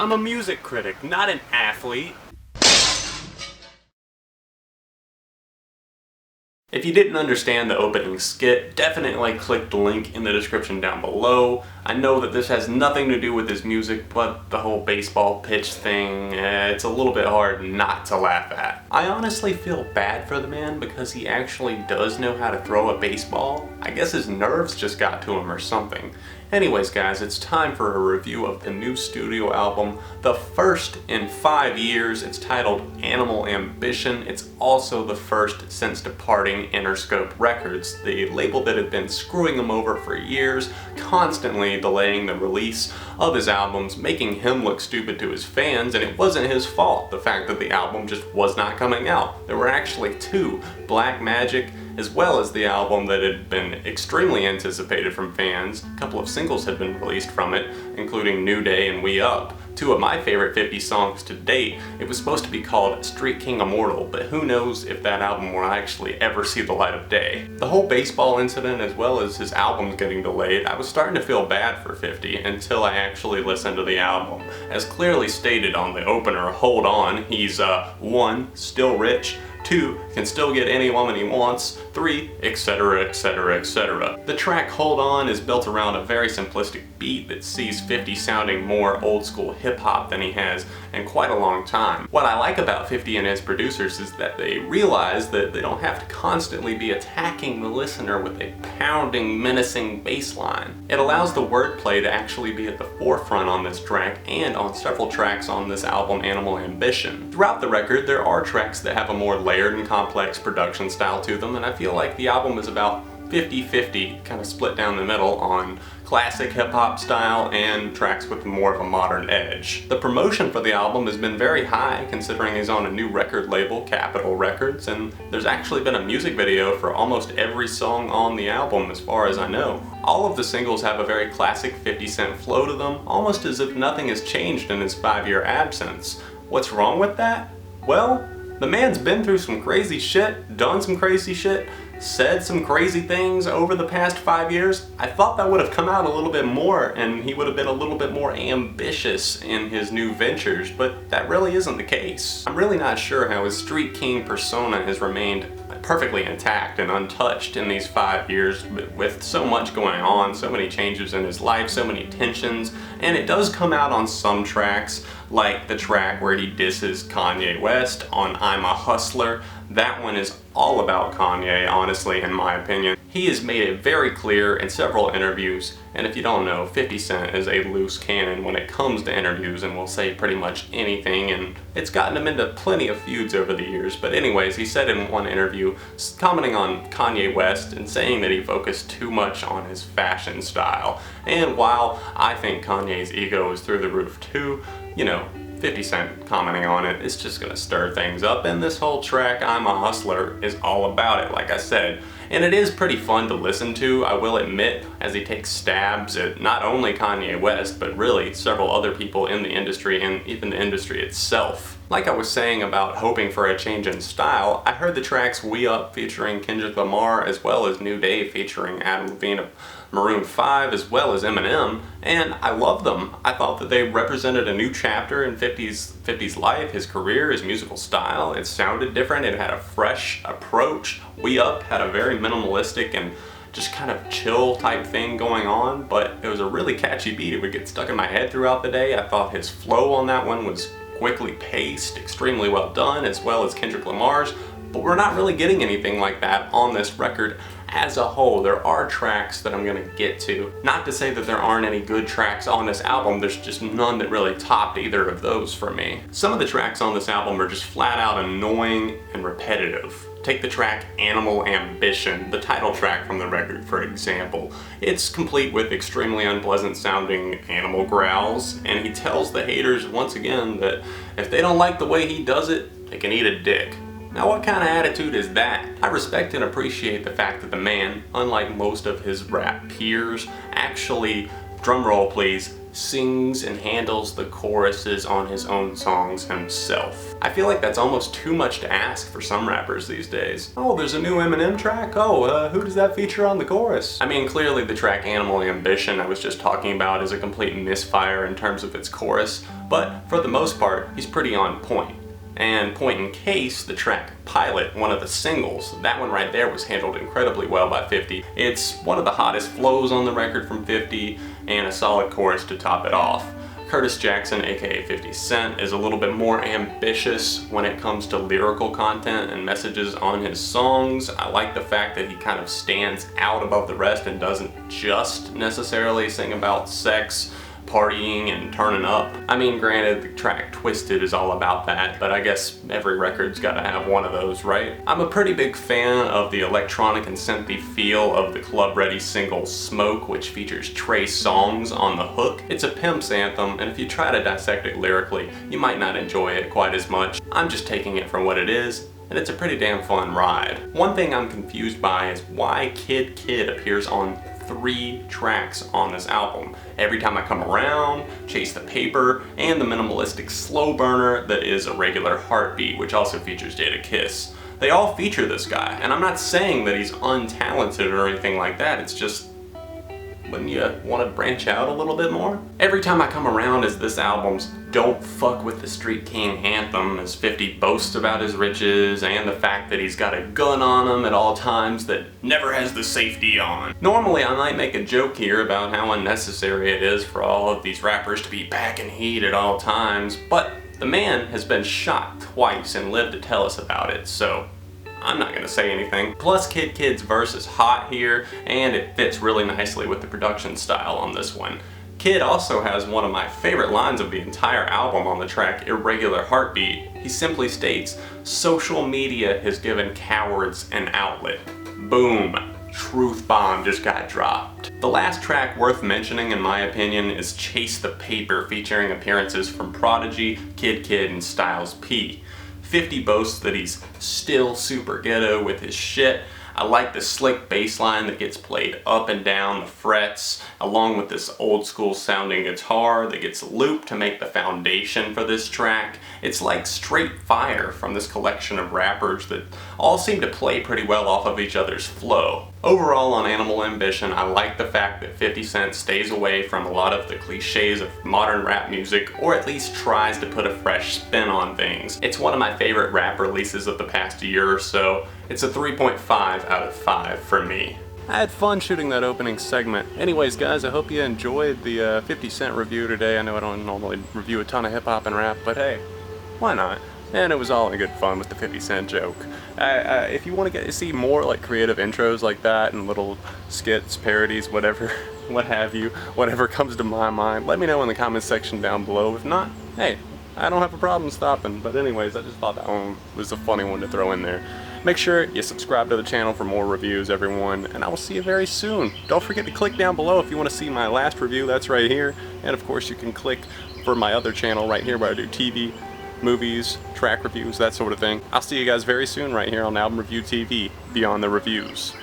I'm a music critic, not an athlete. If you didn't understand the opening skit, definitely click the link in the description down below. I know that this has nothing to do with his music, but the whole baseball pitch thing, it's a little bit hard not to laugh at. I honestly feel bad for the man because he actually does know how to throw a baseball. I guess his nerves just got to him or something. Anyways guys, it's time for a review of the new studio album, the first in 5 years. It's titled Animal Ambition. It's also the first since departing Interscope Records, the label that had been screwing him over for years, constantly delaying the release of his albums, making him look stupid to his fans, and it wasn't his fault, the fact that the album just was not coming out. There were actually two, Black Magic, as well as the album that had been extremely anticipated from fans. A couple of singles had been released from it, including New Day and We Up. Two of my favorite 50 songs to date. It was supposed to be called Street King Immortal, but who knows if that album will actually ever see the light of day. The whole baseball incident, as well as his albums getting delayed, I was starting to feel bad for 50 until I actually listened to the album. As clearly stated on the opener, Hold On, he's 1, still rich, 2, can still get any woman he wants, 3, etc, etc, etc. The track Hold On is built around a very simplistic beat that sees 50 sounding more old school hip hop than he has in quite a long time. What I like about 50 and his producers is that they realize that they don't have to constantly be attacking the listener with a pounding, menacing bass line. It allows the wordplay to actually be at the forefront on this track and on several tracks on this album, Animal Ambition. Throughout the record, there are tracks that have a more layered and complex production style to them, and I feel like the album is about 50-50, kind of split down the middle on classic hip-hop style and tracks with more of a modern edge. The promotion for the album has been very high, considering he's on a new record label, Capitol Records, and there's actually been a music video for almost every song on the album as far as I know. All of the singles have a very classic 50 Cent flow to them, almost as if nothing has changed in his 5-year absence. What's wrong with that? Well, the man's been through some crazy shit, done some crazy shit, said some crazy things over the past 5 years. I thought that would have come out a little bit more and he would have been a little bit more ambitious in his new ventures, but that really isn't the case. I'm really not sure how his Street King persona has remained perfectly intact and untouched in these 5 years, with so much going on, so many changes in his life, so many tensions, and it does come out on some tracks, like the track where he disses Kanye West on I'm a Hustler. That one is all about Kanye, honestly, in my opinion. He has made it very clear in several interviews, and if you don't know, 50 Cent is a loose cannon when it comes to interviews and will say pretty much anything, and it's gotten him into plenty of feuds over the years. But anyways, he said in one interview, commenting on Kanye West and saying that he focused too much on his fashion style. And while I think Kanye's ego is through the roof too, you know, 50 Cent commenting on it, it's just gonna stir things up, and this whole track, I'm a Hustler, is all about it, like I said. And it is pretty fun to listen to, I will admit, as he takes stabs at not only Kanye West, but really several other people in the industry and even the industry itself. Like I was saying about hoping for a change in style, I heard the tracks We Up featuring Kendrick Lamar, as well as New Day featuring Adam Levine of Maroon 5, as well as Eminem, and I love them. I thought that they represented a new chapter in 50's life, his career, his musical style. It sounded different, it had a fresh approach. We Up had a very minimalistic and just kind of chill type thing going on, but it was a really catchy beat. It would get stuck in my head throughout the day. I thought his flow on that one was quickly paced, extremely well done, as well as Kendrick Lamar's, but we're not really getting anything like that on this record as a whole. There are tracks that I'm gonna get to. Not to say that there aren't any good tracks on this album, there's just none that really topped either of those for me. Some of the tracks on this album are just flat out annoying and repetitive. Take the track Animal Ambition, the title track from the record, for example. It's complete with extremely unpleasant sounding animal growls, and he tells the haters once again that if they don't like the way he does it, they can eat a dick. Now what kind of attitude is that? I respect and appreciate the fact that the man, unlike most of his rap peers, actually, drumroll please, sings and handles the choruses on his own songs himself. I feel like that's almost too much to ask for some rappers these days. Oh, there's a new Eminem track? Oh, who does that feature on the chorus? I mean, clearly the track Animal Ambition I was just talking about is a complete misfire in terms of its chorus, but for the most part, he's pretty on point. And point in case, the track Pilot, one of the singles, that one right there was handled incredibly well by 50. It's one of the hottest flows on the record from 50, and a solid chorus to top it off. Curtis Jackson, aka 50 Cent, is a little bit more ambitious when it comes to lyrical content and messages on his songs. I like the fact that he kind of stands out above the rest and doesn't just necessarily sing about sex, partying, and turning up. I mean, granted, the track Twisted is all about that, but I guess every record's gotta have one of those, right? I'm a pretty big fan of the electronic and synthy feel of the Club Ready single Smoke, which features Trey Songz on the hook. It's a pimp's anthem, and if you try to dissect it lyrically, you might not enjoy it quite as much. I'm just taking it for what it is, and it's a pretty damn fun ride. One thing I'm confused by is why Kid Kid appears on 3 tracks on this album. Everytime I Come Around, Chase the Paper, and the minimalistic slow burner that is A Regular Heartbeat, which also features Jadakiss. They all feature this guy, and I'm not saying that he's untalented or anything like that, it's just, wouldn't you want to branch out a little bit more? Everytime I Come Around is this album's Don't Fuck With the Street King anthem, as 50 boasts about his riches and the fact that he's got a gun on him at all times that never has the safety on. Normally I might make a joke here about how unnecessary it is for all of these rappers to be packing heat at all times, but the man has been shot twice and lived to tell us about it, so I'm not gonna say anything. Plus, Kid Kid's verse is hot here, and it fits really nicely with the production style on this one. Kid also has one of my favorite lines of the entire album on the track Irregular Heartbeat. He simply states, "Social media has given cowards an outlet." Boom. Truth bomb just got dropped. The last track worth mentioning in my opinion is Chase the Paper, featuring appearances from Prodigy, Kid Kid, and Styles P. 50 boasts that he's still super ghetto with his shit. I like the slick bass line that gets played up and down the frets, along with this old school sounding guitar that gets looped to make the foundation for this track. It's like straight fire from this collection of rappers that all seem to play pretty well off of each other's flow. Overall, on Animal Ambition, I like the fact that 50 Cent stays away from a lot of the cliches of modern rap music, or at least tries to put a fresh spin on things. It's one of my favorite rap releases of the past year or so. It's a 3.5 out of 5 for me. I had fun shooting that opening segment. Anyways guys, I hope you enjoyed the 50 Cent review today. I know I don't normally review a ton of hip hop and rap, but hey, why not? And it was all in good fun with the 50 Cent joke. If you want to see more like creative intros like that and little skits, parodies, whatever, what have you, whatever comes to my mind, let me know in the comments section down below. If not, hey, I don't have a problem stopping. But anyways, I just thought that one was a funny one to throw in there. Make sure you subscribe to the channel for more reviews, everyone, and I will see you very soon. Don't forget to click down below if you want to see my last review, that's right here. And of course you can click for my other channel right here where I do TV, movies, track reviews, that sort of thing. I'll see you guys very soon right here on Album Review TV, Beyond the Reviews.